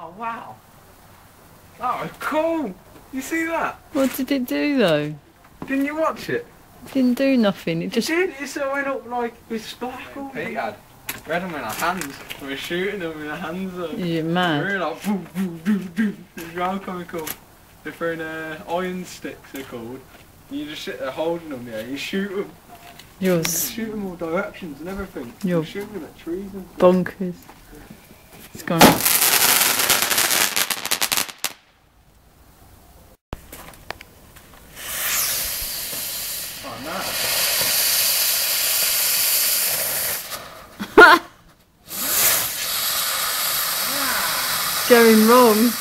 Oh wow. That was cool. You see that? What did it do though? Didn't you watch it? It didn't do nothing. It just did. It sort of went up like with sparkle. Pete had. We had them in our hands. We were shooting them in our hands. You're mad. We were like boom, boom, boom, boom. It was round comical. They're throwing iron sticks. They're called. You just sit there holding them. Yeah. You shoot them. You shoot them all directions and everything. You're shooting them at trees and stuff. bonkers. It's gone. Oh no. It's going wrong.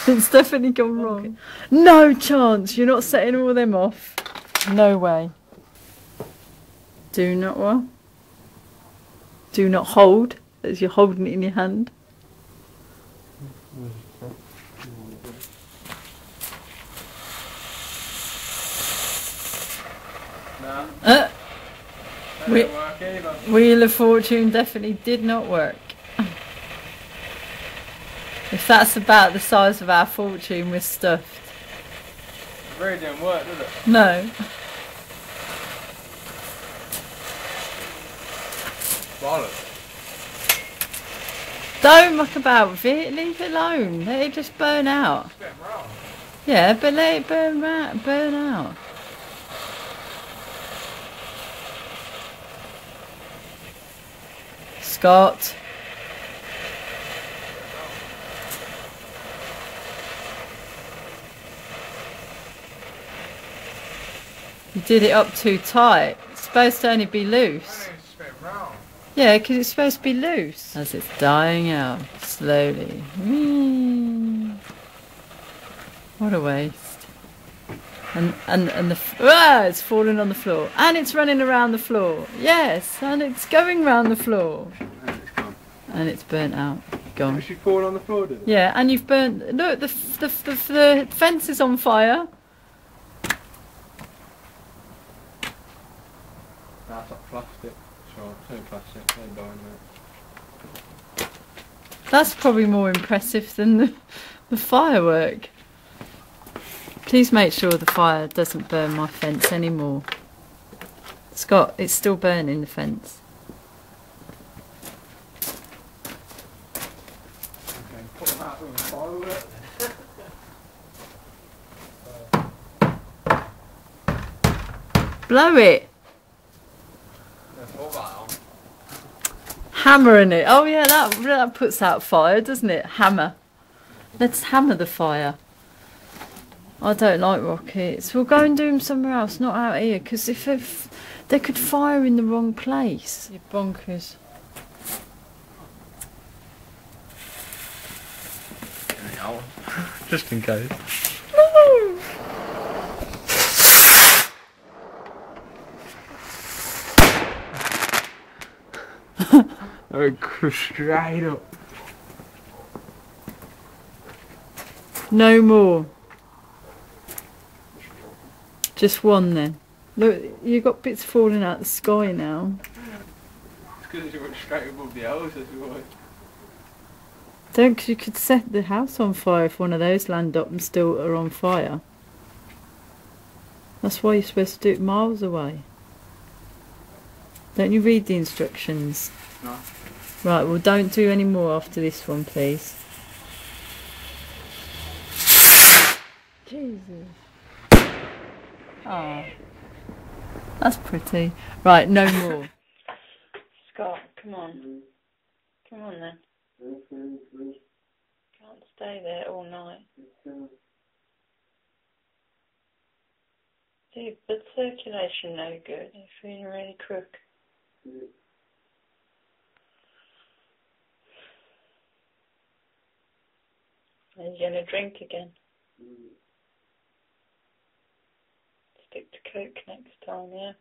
It's definitely gone wrong. No chance. You're not setting all them off. No way. Do not what? Do not hold, as you're holding it in your hand. Nah. Didn't work either. Wheel of Fortune definitely did not work. If that's about the size of our fortune, we're stuffed. It really didn't work, did it? No. Bollocks. Don't muck about with it, leave it alone. Let it just burn out. It's getting wrong. Yeah, but let it burn out. Scott. You did it up too tight. It's supposed to only be loose. Yeah, because it's supposed to be loose. As it's dying out slowly. What a waste. And it's falling on the floor. And it's running around the floor. Yes, and it's going round the floor. And it's burnt out. Gone. Did she fall on the floor, did it? Yeah, and you've burnt. Look, the fence is on fire. That's like plastic. Sure, it's no plastic. They're dying there. That's probably more impressive than the firework. Please make sure the fire doesn't burn my fence anymore. Scott, it's still burning the fence. Okay, put them out with a firework. Blow it. Hammering it. Oh yeah, that puts out fire, doesn't it? Hammer. Let's hammer the fire. I don't like rockets. We'll go and do them somewhere else, not out here, because if they could fire in the wrong place. You're bonkers. Just in case. No. Straight up. No more. Just one then. Look, you've got bits falling out the sky now. It's because you went straight above the house, that's why. Don't, because you could set the house on fire if one of those land up and still are on fire. That's why you're supposed to do it miles away. Don't you read the instructions? No. Right, well don't do any more after this one, please. Jesus. Ah, that's pretty. Right, no more. Scott, come on. Come on then. Can't stay there all night. See, but circulation no good. You're feeling really crook. Are you going to drink again? Stick to Coke next time, yeah?